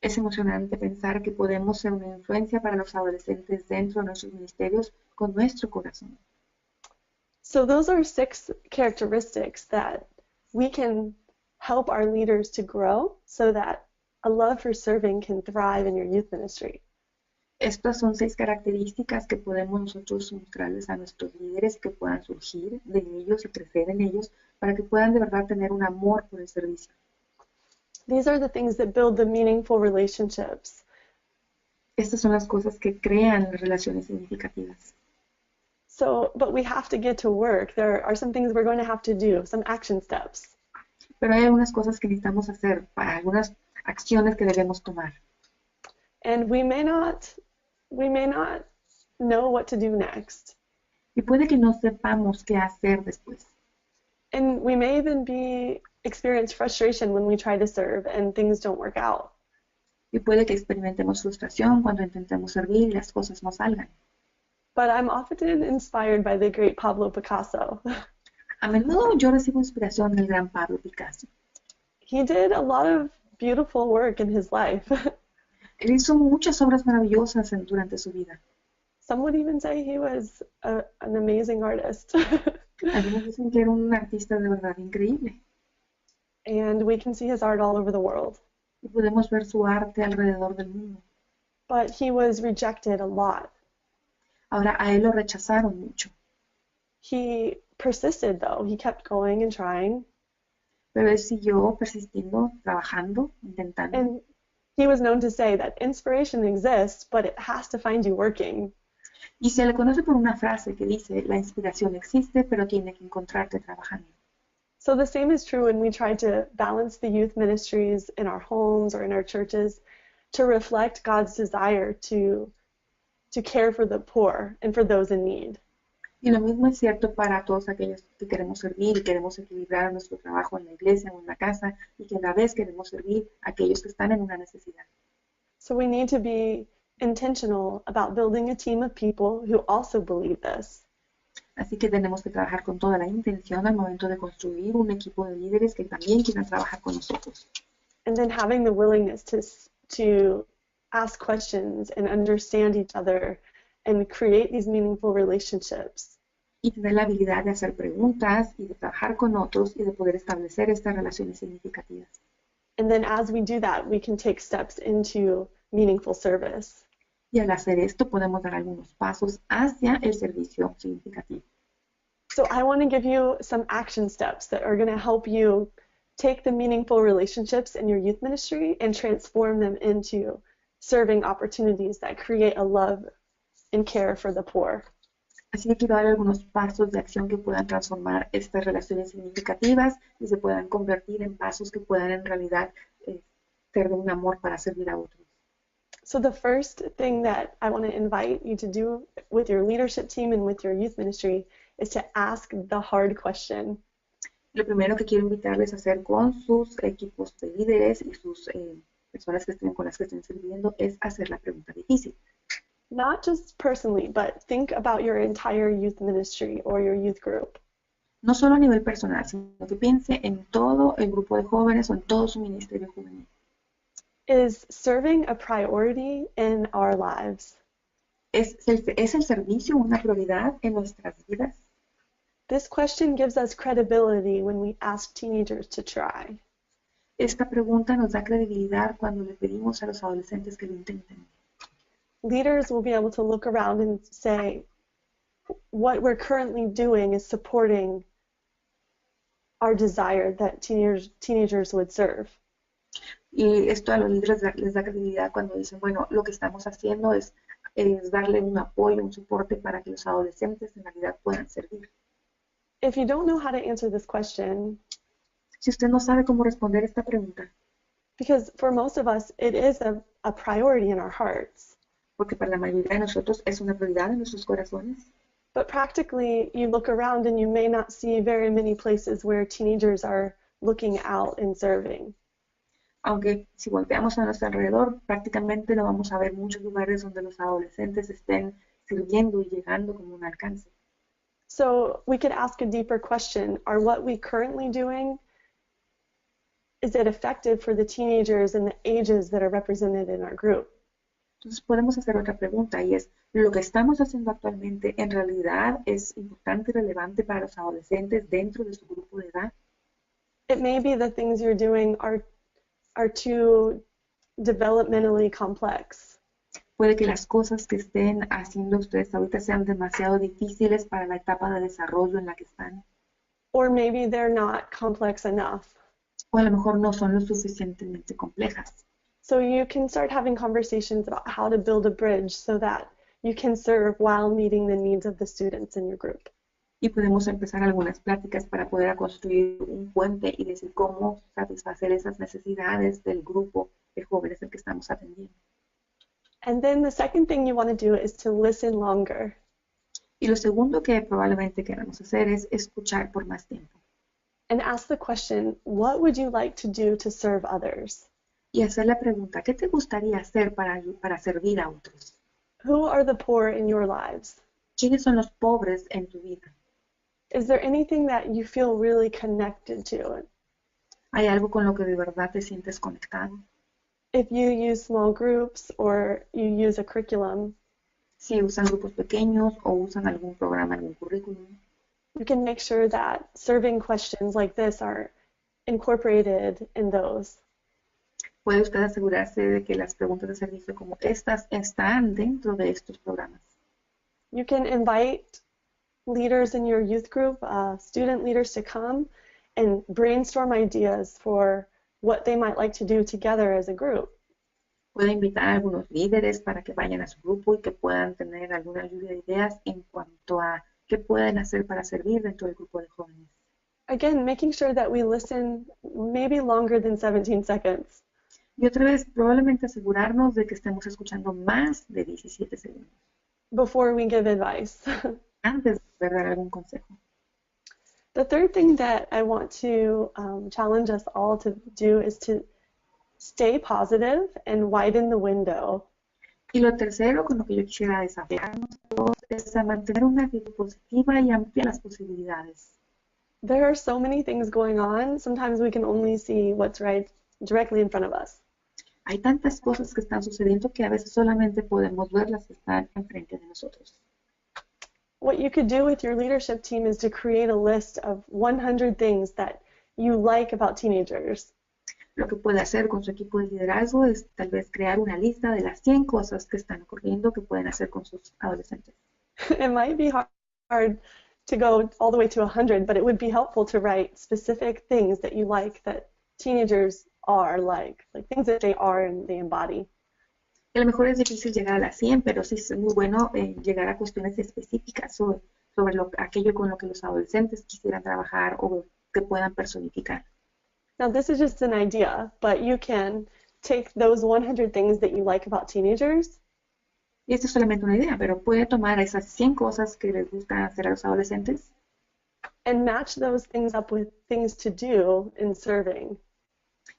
Es emocionante pensar que podemos ser una influencia para los adolescentes dentro de nuestros ministerios con nuestro corazón. So those are 6 characteristics that we can help our leaders to grow so that a love for serving can thrive in your youth ministry. Estas son 6 características que podemos nosotros mostrarles a nuestros líderes que puedan surgir de ellos y crecer en ellos para que puedan de verdad tener un amor por el servicio. These are the things that build the meaningful relationships. Estas son las cosas que crean las relaciones significativas. So, but we have to get to work. There are some things we're going to have to do, some action steps. Pero hay algunas cosas que necesitamos hacer, para algunas acciones que debemos tomar. And we may not know what to do next. Y puede que no sepamos qué hacer después. And we may even experience frustration when we try to serve and things don't work out. Y puede que experimentemos frustración cuando intentemos servir y las cosas no salgan. But I'm often inspired by the great Pablo Picasso. A menudo yo recibo inspiración del gran Pablo Picasso. He did a lot of beautiful work in his life. Él hizo muchas obras maravillosas durante su vida. Some would even say he was an amazing artist. Algunos dicen que era un artista de verdad increíble. And we can see his art all over the world. Y podemos ver su arte alrededor del mundo. But he was rejected a lot. Ahora a él lo rechazaron mucho. He persisted though. He kept going and trying. Pero él siguió persistiendo, trabajando, intentando. He was known to say that inspiration exists, but it has to find you working. Y se le conoce por una frase que dice, la inspiración existe, pero tiene que encontrarte trabajando. So the same is true when we try to balance the youth ministries in our homes or in our churches to reflect God's desire to care for the poor and for those in need. Y lo mismo es cierto para todos aquellos que queremos servir y queremos equilibrar nuestro trabajo en la iglesia o en la casa y que a la vez queremos servir a aquellos que están en una necesidad. So we need to be intentional about building a team of people who also believe this. Así que tenemos que trabajar con toda la intención al momento de construir un equipo de líderes que también quieran trabajar con nosotros. And then having the willingness to ask questions and understand each other and create these meaningful relationships. Y tener la habilidad de hacer preguntas y de trabajar con otros y de poder establecer estas relaciones significativas. And then as we do that, we can take steps into meaningful service. Y al hacer esto podemos dar algunos pasos hacia el servicio significativo. So I want to give you some action steps that are going to help you take the meaningful relationships in your youth ministry and transform them into serving opportunities that create a love and care for the poor. Así que quiero dar algunos pasos de acción que puedan transformar estas relaciones significativas y se puedan convertir en pasos que puedan en realidad ser de un amor para servir a otros. So the first thing that I want to invite you to do with your leadership team and with your youth ministry is to ask the hard question. Lo primero que quiero invitarles a hacer con sus equipos de líderes y sus personas que estén con las que estén sirviendo es hacer la pregunta difícil. Not just personally, but think about your entire youth ministry or your youth group. No solo a nivel personal, sino que piense en todo el grupo de jóvenes o en todo su ministerio juvenil. Is serving a priority in our lives? ¿Es el servicio una prioridad en nuestras vidas? This question gives us credibility when we ask teenagers to try. Esta pregunta nos da credibilidad cuando le pedimos a los adolescentes que lo intenten. Leaders will be able to look around and say, what we're currently doing is supporting our desire that teenagers would serve. Y esto a los líderes les da credibilidad cuando dicen, bueno, lo que estamos haciendo es darle un apoyo, un soporte para que los adolescentes en realidad puedan servir. If you don't know how to answer this question, Si usted no sabe cómo responder esta pregunta, because for most of us it is a priority in our hearts, porque para la mayoría de nosotros es una prioridad en nuestros corazones, but practically you look around and you may not see very many places where teenagers are looking out and serving. aunque si volteamos a nuestro alrededor, prácticamente no vamos a ver muchos lugares donde los adolescentes estén sirviendo y llegando como un alcance. So we could ask a deeper question, are what we currently doing, is it effective for the teenagers and the ages that are represented in our group? Entonces podemos hacer otra pregunta y es, ¿lo que estamos haciendo actualmente en realidad es importante y relevante para los adolescentes dentro de su grupo de edad? It may be the things you're doing are too developmentally complex. Puede que las cosas que estén haciendo ustedes ahorita sean demasiado difíciles para la etapa de desarrollo en la que están. Or maybe they're not complex enough. O a lo mejor no son lo suficientemente complejas. So you can start having conversations about how to build a bridge so that you can serve while meeting the needs of the students in your group. Y podemos empezar algunas pláticas para poder construir un puente y decir cómo satisfacer esas necesidades del grupo de jóvenes al que estamos atendiendo. And then the second thing you want to do is to listen longer. Y lo segundo que probablemente queramos hacer es escuchar por más tiempo. And ask the question, what would you like to do to serve others? Y hacer la pregunta, ¿qué te gustaría hacer para servir a otros? Who are the poor in your lives? ¿Quiénes son los pobres en tu vida? Is there anything that you feel really connected to? ¿Hay algo con lo que de verdad te sientes conectado? If you use small groups or you use a curriculum, Si usan grupos pequeños o usan algún programa, algún currículum, you can make sure that serving questions like this are incorporated in those. puede usted asegurarse de que las preguntas de servicio como estas están dentro de estos programas. You can invite leaders in your youth group, student leaders to come and brainstorm ideas for what they might like to do together as a group. Puede invitar a algunos líderes para que vayan a su grupo y que puedan tener alguna lluvia de ideas en cuanto a qué pueden hacer para servir dentro del grupo de jóvenes. Again, making sure that we listen maybe longer than 17 seconds. Y otra vez, probablemente asegurarnos de que estemos escuchando más de 17 segundos before we give advice. antes de poder dar algún consejo. The third thing that I want to challenge us all to do is to stay positive and widen the window. Y lo tercero con lo que yo quisiera desafiarnos a todos es a mantener una actitud positiva y ampliar las posibilidades. There are so many things going on. Sometimes we can only see what's right directly in front of us. Hay tantas cosas que están sucediendo que a veces solamente podemos ver las que están enfrente de nosotros. What you could do with your leadership team is to create a list of 100 things that you like about teenagers. Lo que puede hacer con su equipo de liderazgo es tal vez crear una lista de las 100 cosas que están ocurriendo que pueden hacer con sus adolescentes. It might be hard to go all the way to 100, but it would be helpful to write specific things that you like that teenagers are like things that they are and they embody. A lo mejor es difícil llegar a las 100, pero sí es muy bueno llegar a cuestiones específicas sobre aquello con lo que los adolescentes quisieran trabajar o que puedan personificar. Now, this is just an idea, but you can take those 100 things that you like about teenagers. Y esto es solamente una idea, pero puede tomar esas 100 cosas que les gusta hacer a los adolescentes and match those things up with things to do in serving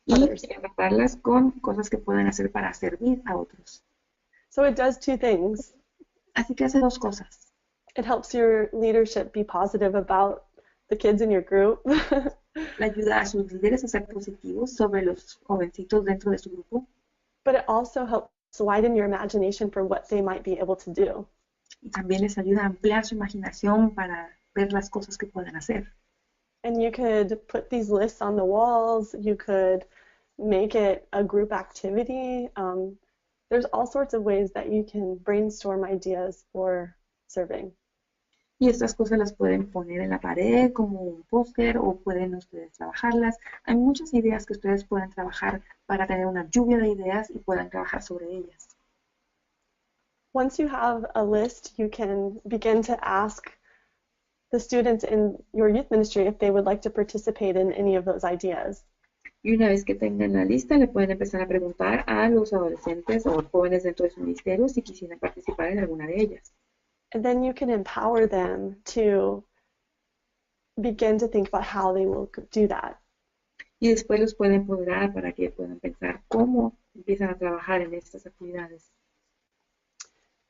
y others. tratarlas con cosas que pueden hacer para servir a otros. So it does two things. Así que hace dos cosas. It helps your leadership be positive about the kids in your group. Le ayuda a sus líderes a ser positivos sobre los jovencitos dentro de su grupo. But it also helps widen your imagination for what they might be able to do. Y también les ayuda a ampliar su imaginación para ver las cosas que pueden hacer. And you could put these lists on the walls. You could make it a group activity. There's all sorts of ways that you can brainstorm ideas for serving. Y estas cosas las pueden poner en la pared como un póster o pueden ustedes trabajarlas. Hay muchas ideas que ustedes pueden trabajar para tener una lluvia de ideas y puedan trabajar sobre ellas. Once you have a list, you can begin to ask the students in your youth ministry if they would like to participate in any of those ideas. Y una vez que tengan la lista, le pueden empezar a preguntar a los adolescentes o jóvenes dentro de su ministerio si quisieran participar en alguna de ellas. And then you can empower them to begin to think about how they will do that. Y después los pueden empoderar para que puedan pensar cómo empiezan a trabajar en estas actividades.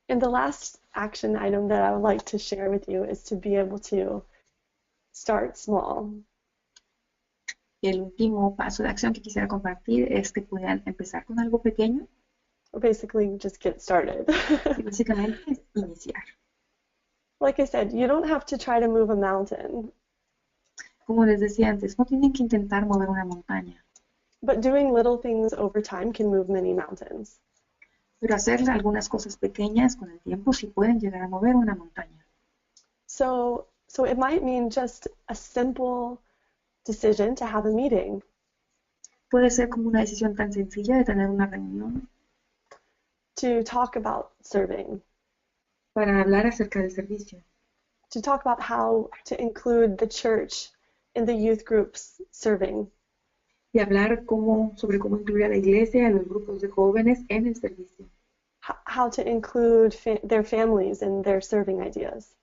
And the last action item that I would like to share with you is to be able to start small. Y el último paso de acción que quisiera compartir es que puedan empezar con algo pequeño Or basically just get started. y básicamente es iniciar. Like I said, you don't have to try to move a mountain, Como les decía antes, no tienen que intentar mover una montaña, but doing little things over time can move many mountains. pero hacer algunas cosas pequeñas con el tiempo sí pueden llegar a mover una montaña. So it might mean just a simple decision to have a meeting. Puede ser como una decisión tan sencilla de tener una reunión To talk about serving, para hablar acerca del servicio, to talk about how to include the church in the youth groups serving, y hablar sobre cómo incluir a la iglesia, a los grupos de jóvenes en el servicio, how to include their families in their serving ideas.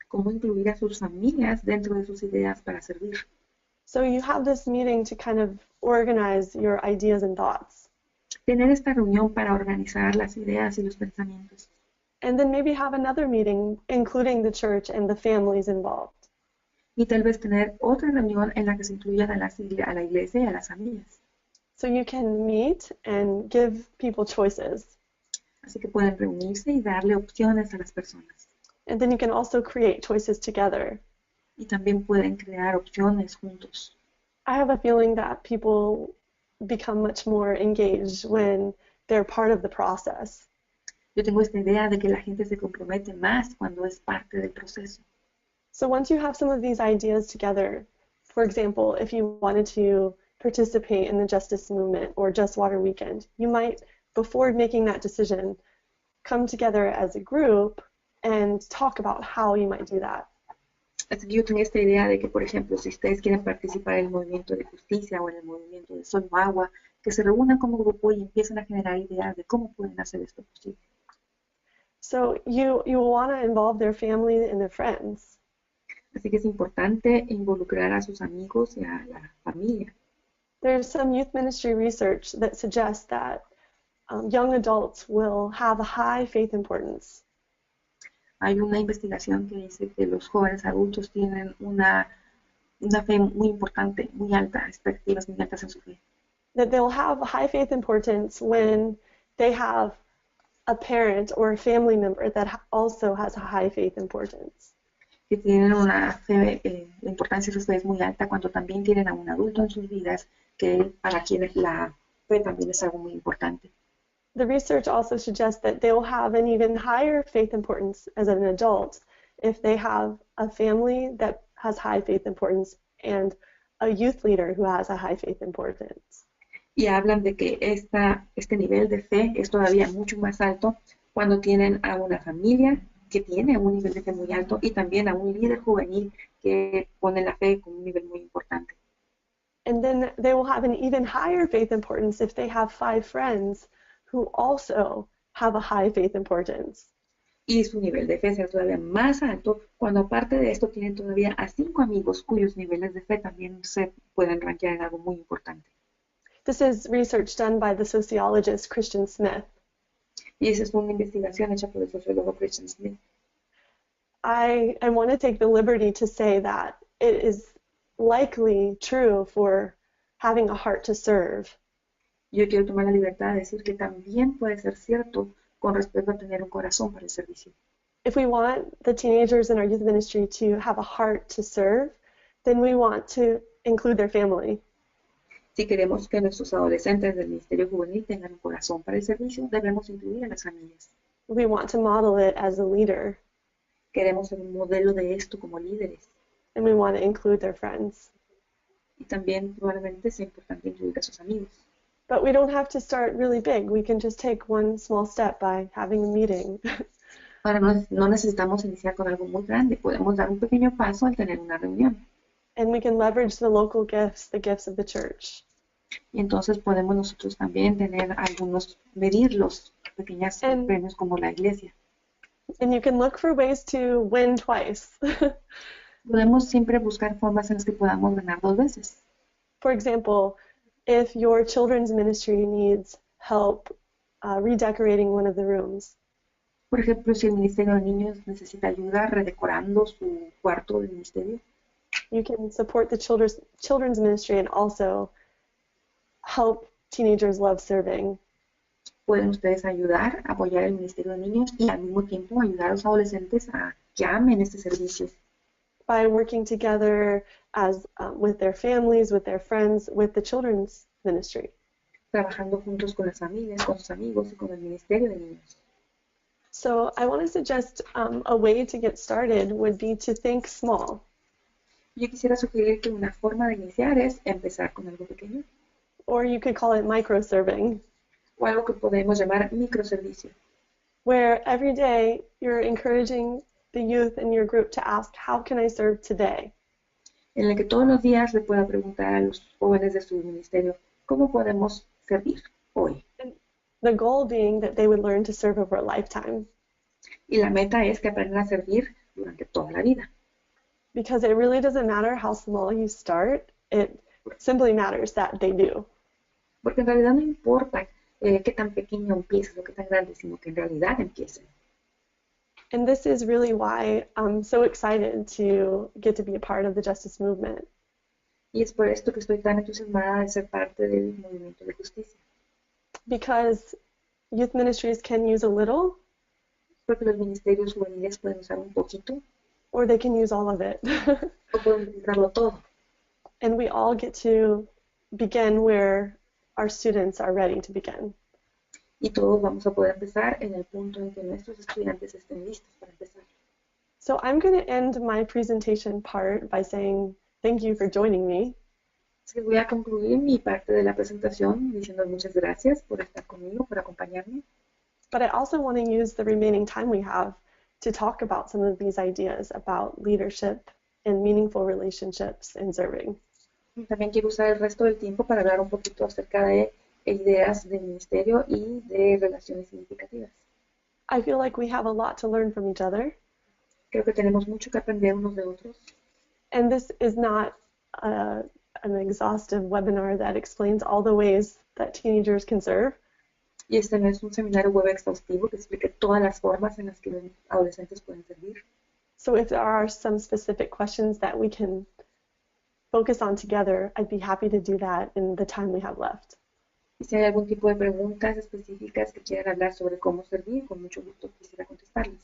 cómo incluir a sus familias dentro de sus ideas para servir. So you have this meeting to kind of organize your ideas and thoughts. Tener esta reunión para organizar las ideas y los pensamientos. And then maybe have another meeting including the church and the families involved. Y tal vez tener otra reunión en la que se incluyan a la iglesia y a las familias. So you can meet and give people choices. Así que pueden reunirse y darle opciones a las personas. And then you can also create choices together. Y también pueden crear opciones juntos. I have a feeling that people become much more engaged when they're part of the process. Yo tengo esta idea de que la gente se compromete más cuando es parte del proceso. So once you have some of these ideas together, for example, if you wanted to participate in the justice movement or Just Water Weekend, you might before making that decision, come together as a group and talk about how you might do that. Así que yo tengo esta idea de que, por ejemplo, si ustedes quieren participar en el movimiento de justicia o en el movimiento de Sol o Agua, que se reúnan como grupo y empiecen a generar ideas de cómo pueden hacer esto posible. So you will want to involve their family and their friends. Así que es importante involucrar a sus amigos y a la familia. There's some youth ministry research that suggests that young adults will have a high faith importance. Hay una investigación que dice que los jóvenes adultos tienen una fe muy importante, muy alta, expectativas muy altas en su fe. That they'll have a high faith importance when they have a parent or a family member that also has a high faith importance. Que tienen una fe, la importancia de su fe es muy alta cuando también tienen a un adulto en sus vidas para quienes la fe también es algo muy importante. The research also suggests that they will have an even higher faith importance as an adult if they have a family that has high faith importance and a youth leader who has a high faith importance. Y hablan de que este nivel de fe es todavía mucho más alto cuando tienen a una familia que tiene un nivel de fe muy alto y también a un líder juvenil que pone la fe como un nivel muy importante. And then they will have an even higher faith importance if they have 5 friends who also have a high faith importance. Y su nivel de fe será todavía más alto cuando aparte de esto tienen todavía a 5 amigos cuyos niveles de fe también se pueden rankear en algo muy importante. This is research done by the sociologist Christian Smith. Y esa es una investigación hecha por el sociólogo Christian Smith. I want to take the liberty to say that it is likely true for having a heart to serve. Yo quiero tomar la libertad de decir que también puede ser cierto con respecto a tener un corazón para el servicio. If we want the teenagers in our youth ministry to have a heart to serve, then we want to include their family. Si queremos que nuestros adolescentes del Ministerio Juvenil tengan un corazón para el servicio, debemos incluir a las familias. We want to model it as a leader, Queremos ser un modelo de esto como líderes. and we want to include their friends. Y también probablemente sea importante incluir a sus amigos. But we don't have to start really big. We can just take one small step by having a meeting. Ahora no necesitamos iniciar con algo muy grande, podemos dar un pequeño paso al tener una reunión. And we can leverage the local gifts, the gifts of the church. Y entonces podemos nosotros también medir los pequeños premios como la iglesia. And you can look for ways to win twice. Podemos siempre buscar formas en las que podamos ganar 2 veces. For example, if your children's ministry needs help redecorating one of the rooms, Por ejemplo, si el Ministerio de Niños necesita ayuda redecorando su cuarto del ministerio, you can support the children's ministry and also help teenagers love serving. pueden ustedes ayudar, apoyar el Ministerio de Niños y al mismo tiempo ayudar a los adolescentes a que amen este servicio. By working together as with their families, with their friends, with the children's ministry. Trabajando juntos con las familias, con sus amigos y con el Ministerio de Niños. So I want to suggest a way to get started would be to think small. Yo quisiera sugerir que una forma de iniciar es empezar con algo pequeño. Or you could call it micro-serving, O algo que podemos llamar microservicio. where every day you're encouraging the youth in your group to ask, how can I serve today? En el que todos los días le pueda preguntar a los jóvenes de su ministerio, ¿cómo podemos servir hoy? The goal being that they would learn to serve over a lifetime. Y la meta es que aprendan a servir durante toda la vida. Because it really doesn't matter how small you start, it simply matters that they do. Porque en realidad no importa qué tan pequeño empieces o qué tan grande, sino que en realidad empiecen. And this is really why I'm so excited to get to be a part of the justice movement. Y es por esto que estoy tan entusiasmada de ser parte del movimiento de justicia. Because youth ministries can use a little, Porque los ministerios juveniles pueden usar un poquito or they can use all of it. o pueden utilizarlo todo. And we all get to begin where our students are ready to begin. Y todos vamos a poder empezar en el punto en que nuestros estudiantes estén listos para empezar. So I'm going to end my presentation part by saying thank you for joining me. Así que voy a concluir mi parte de la presentación diciendo muchas gracias por estar conmigo, por acompañarme. But I also want to use the remaining time we have to talk about some of these ideas about leadership and meaningful relationships and serving. También quiero usar el resto del tiempo para hablar un poquito acerca de ideas de ministerio y de relaciones significativas. I feel like we have a lot to learn from each other. Creo que tenemos mucho que aprender unos de otros. And this is not an exhaustive webinar that explains all the ways that teenagers can serve. Y este no es un seminario web exhaustivo que explique todas las formas en las que los adolescentes pueden servir. So if there are some specific questions that we can focus on together, I'd be happy to do that in the time we have left. Y si hay algún tipo de preguntas específicas que quieran hablar sobre cómo servir, con mucho gusto quisiera contestarles.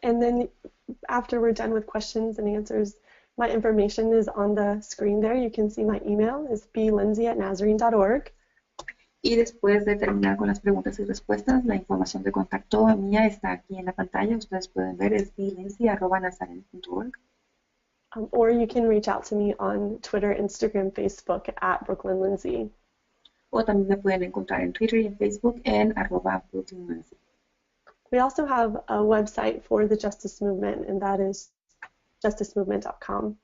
And then after we're done with questions and answers, my information is on the screen there. You can see my email is blindsay@nazarene.org. Y después de terminar con las preguntas y respuestas, la información de contacto mía está aquí en la pantalla. Ustedes pueden ver, es blindsay@nazarene.org. Or you can reach out to me on Twitter, Instagram, Facebook @BrooklynLindsay. O también me pueden encontrar en Twitter y en Facebook en @BrooklynLindsay. We also have a website for the Justice Movement, and that is justicemovement.com.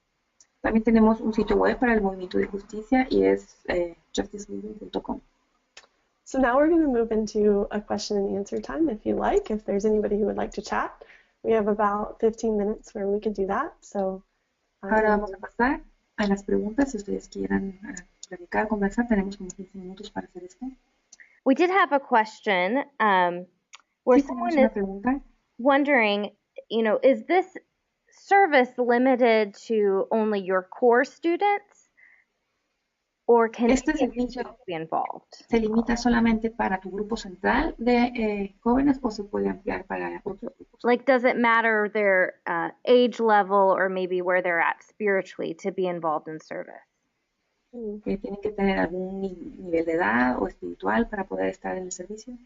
También tenemos un sitio web para el movimiento de justicia y es justicemovement.com. So now we're going to move into a question and answer time if you like, if there's anybody who would like to chat. We have about 15 minutes where we could do that. So, ahora vamos a pasar a las preguntas. Si ustedes quieran platicar, conversar, tenemos como 15 minutos para hacer esto. We did have a question where Sí, someone tenemos una is pregunta. wondering, is this service limited to only your core students? Or can Este anyone servicio be involved? se limita solamente para tu grupo central de jóvenes o se puede ampliar para otros grupos. Like, does it matter their age level or maybe where they're at spiritually to be involved in service? ¿Tienen que tener algún nivel de edad o espiritual para poder estar en el servicio?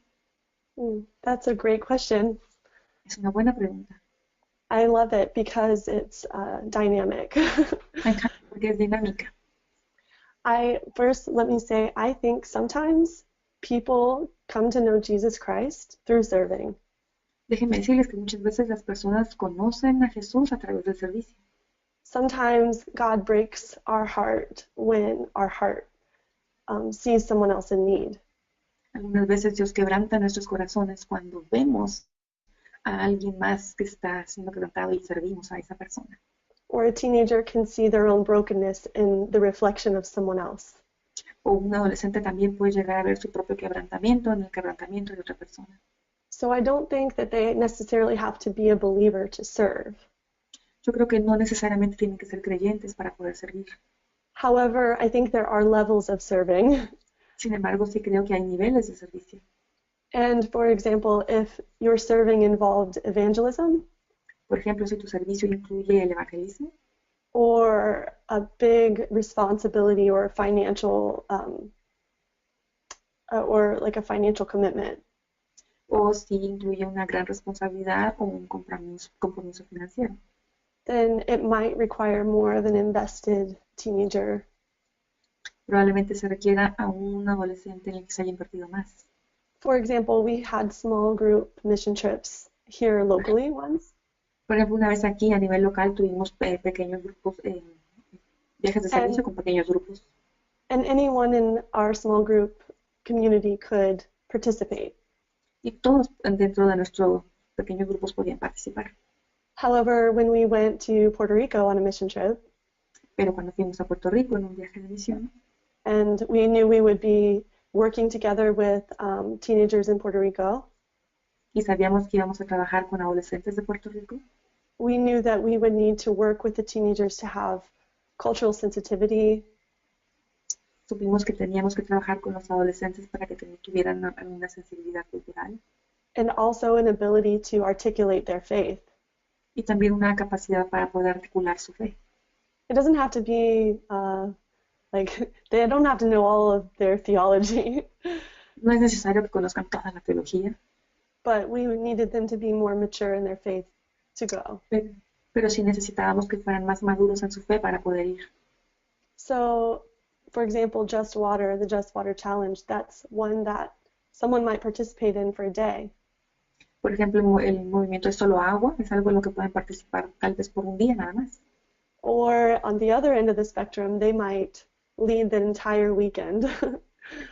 That's a great question. Es una buena pregunta. I love it because it's dynamic. Me encanta porque es dinámica. First, let me say, I think sometimes people come to know Jesus Christ through serving. Déjenme decirles que muchas veces las personas conocen a Jesús a través del servicio. Sometimes God breaks our heart when our heart sees someone else in need. Algunas veces Dios quebranta nuestros corazones cuando vemos a alguien más que está siendo quebrantado y servimos a esa persona. Or a teenager can see their own brokenness in the reflection of someone else. O un adolescente también puede llegar a ver su propio quebrantamiento en el quebrantamiento de otra persona. So I don't think that they necessarily have to be a believer to serve. Yo creo que no necesariamente tienen que ser creyentes para poder servir. However, I think there are levels of serving. Sin embargo, sí creo que hay niveles de servicio. And for example, if your serving involved evangelism, Por ejemplo, si tu servicio incluye el evangelismo or a big responsibility or financial or like a financial commitment, o si incluye una gran responsabilidad o un compromiso financiero, then it might require more of an invested teenager. probablemente se requiera a un adolescente en el que se haya invertido más. For example, we had small group mission trips here locally once. Por ejemplo, una vez aquí a nivel local tuvimos pequeños grupos, viajes de servicio con pequeños grupos. And anyone in our small group community could participate. Y todos dentro de nuestros pequeños grupos podían participar. However, when we went to Puerto Rico on a mission trip, Pero cuando fuimos a Puerto Rico en un viaje de misión, and we knew we would be working together with teenagers in Puerto Rico, y sabíamos que íbamos a trabajar con adolescentes de Puerto Rico, we knew that we would need to work with the teenagers to have cultural sensitivity, supimos que teníamos que trabajar con los adolescentes para que tuvieran alguna sensibilidad cultural and also an ability to articulate their faith. y también una capacidad para poder articular su fe. It doesn't have to be like they don't have to know all of their theology, No es necesario que conozcan toda la teología, but we needed them to be more mature in their faith to go. pero sí necesitábamos que fueran más maduros en su fe para poder ir. So for example, Just Water, the Just Water Challenge, that's one that someone might participate in for a day. Por ejemplo, el movimiento es solo agua, es algo en lo que pueden participar tal vez por un día nada más. Or on the other end of the spectrum, they might lead the entire weekend.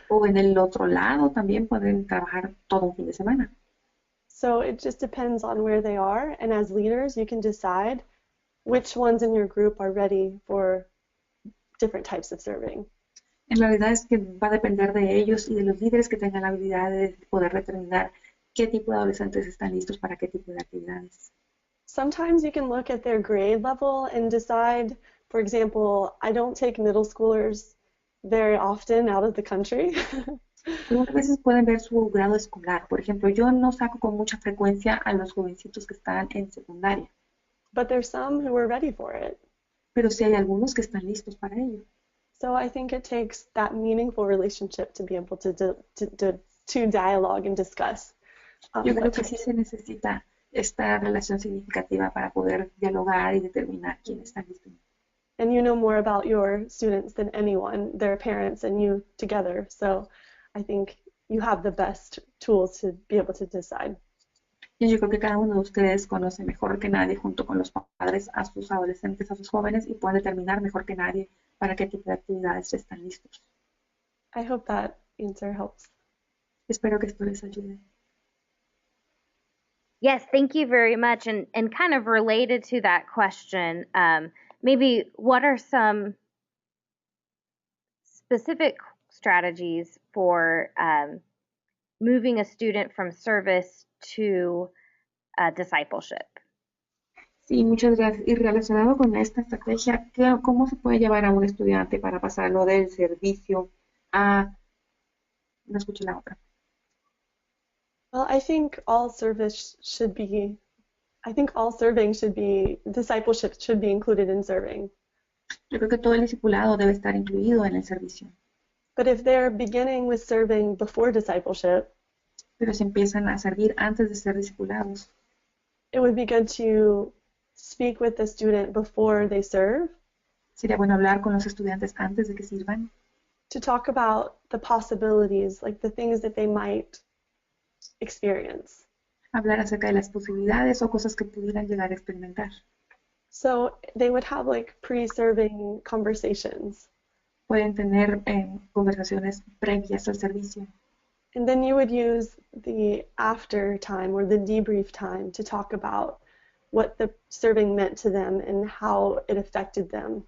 O en el otro lado también pueden trabajar todo un fin de semana. So it just depends on where they are, and as leaders, you can decide which ones in your group are ready for different types of serving. En realidad es que va a depender de ellos y de los líderes que tengan la habilidad de poder determinar qué tipo de adolescentes están listos para qué tipo de actividades. Sometimes you can look at their grade level and decide, for example, I don't take middle schoolers very often out of the country. Algunas veces pueden ver su grado escolar. Por ejemplo, yo no saco con mucha frecuencia a los jovencitos que están en secundaria, But there's some who are ready for it. pero sí hay algunos que están listos para ello. So I think it takes that meaningful relationship to be able to dialogue and discuss. Yo creo que sí se necesita esta relación significativa para poder dialogar y determinar quién está listo. And you know more about your students than anyone, their parents and you together. So I think you have the best tools to be able to decide. Y yo creo que cada uno de ustedes conoce mejor que nadie, junto con los padres, a sus adolescentes, a sus jóvenes, y pueden determinar mejor que nadie para qué tipo de actividades están listos. I hope that answer helps. Espero que esto les ayude. Yes, thank you very much. And kind of related to that question, maybe what are some specific strategies for moving a student from service to discipleship? Sí, muchas gracias. Y relacionado con esta estrategia, ¿cómo se puede llevar a un estudiante para pasarlo del servicio a... No escuché la otra. Well, I think all discipleship should be included in serving. Yo creo que todo el discipulado debe estar incluido en el servicio. But if they're beginning with serving before discipleship, Pero si empiezan a servir antes de ser discipulados, it would be good to speak with the student before they serve, sería bueno hablar con los estudiantes antes de que sirvan, to talk about the possibilities, like the things that they might experience. hablar acerca de las posibilidades o cosas que pudieran llegar a experimentar. So they would have like pre-serving conversations. Pueden tener conversaciones previas al servicio. And then you would use the after time or the debrief time to talk about what the serving meant to them and how it affected them.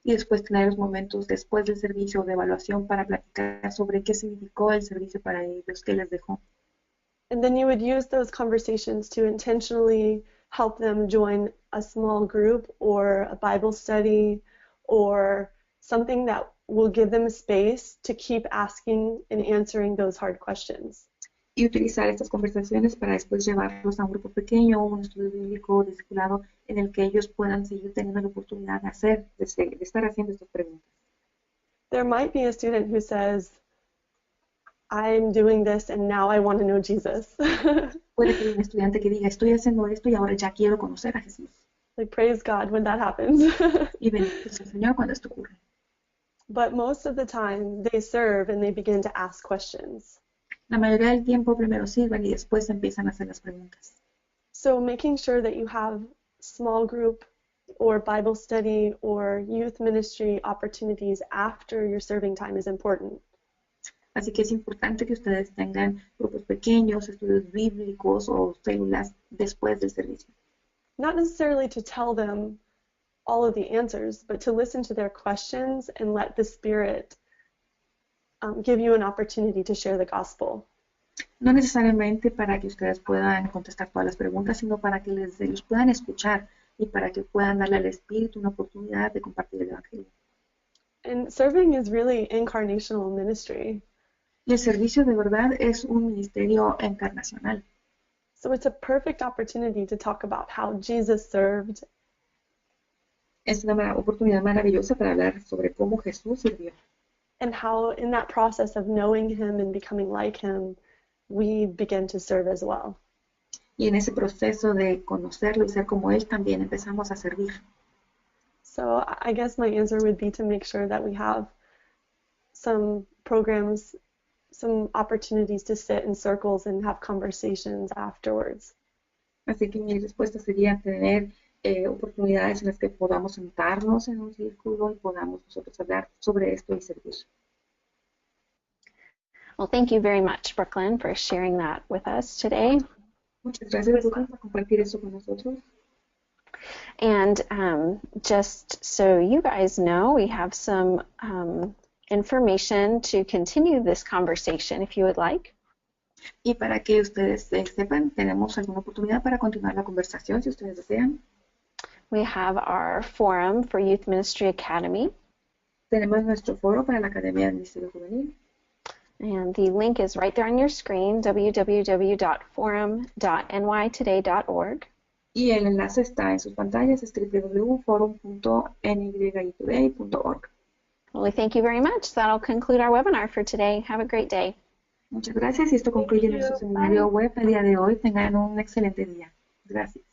Y después tener los momentos después del servicio de evaluación para platicar sobre qué significó el servicio para ellos, qué les dejó. And then you would use those conversations to intentionally help them join a small group or a Bible study or something that will give them space to keep asking and answering those hard questions. Y utilizar estas conversaciones para después llevarlos a un grupo pequeño, un estudio bíblico discipulado en el que ellos puedan seguir teniendo la oportunidad de estar haciendo estas preguntas. There might be a student who says, I'm doing this and now I want to know Jesus. Puede que haya un estudiante que diga, estoy haciendo esto y ahora ya quiero conocer a Jesús. Like, praise God when that happens. Y bendito sea el Señor cuando esto ocurre. But most of the time, they serve and they begin to ask questions. La mayoría del tiempo primero sirven y después empiezan a hacer las preguntas. So making sure that you have small group or Bible study or youth ministry opportunities after your serving time is important. Así que es importante que ustedes tengan grupos pequeños, estudios bíblicos o células después del servicio. Not necessarily to tell them all of the answers, but to listen to their questions and let the Spirit give you an opportunity to share the gospel. No necesariamente para que ustedes puedan contestar todas las preguntas, sino para que los puedan escuchar y para que puedan darle al Espíritu una oportunidad de compartir el Evangelio. And serving is really incarnational ministry. Y el servicio de verdad es un ministerio encarnacional. So it's a perfect opportunity to talk about how Jesus served. Es una oportunidad maravillosa para hablar sobre cómo Jesús sirvió. And how in that process of knowing him and becoming like him, we begin to serve as well. Y en ese proceso de conocerlo y ser como Él, también empezamos a servir. So I guess my answer would be to make sure that we have some programs, some opportunities to sit in circles and have conversations afterwards. Así que mi respuesta sería tener oportunidades en las que podamos sentarnos en un círculo y podamos nosotros hablar sobre esto y servir. Well, thank you very much, Brooklyn, for sharing that with us today. Muchas gracias, Brooklyn, por compartir esto con nosotros. And just so you guys know, we have some information to continue this conversation if you would like. Y para que ustedes sepan, tenemos alguna oportunidad para continuar la conversación si ustedes desean. We have our forum for Youth Ministry Academy. Tenemos nuestro foro para la Academia del Ministerio Juvenil. And the link is right there on your screen, www.forum.nytoday.org. Y el enlace está en sus pantallas, es www.forum.nytoday.org. Well, we thank you very much. That'll conclude our webinar for today. Have a great day. Muchas gracias y esto concluye nuestro seminario web el día de hoy. Tengan un excelente día. Gracias.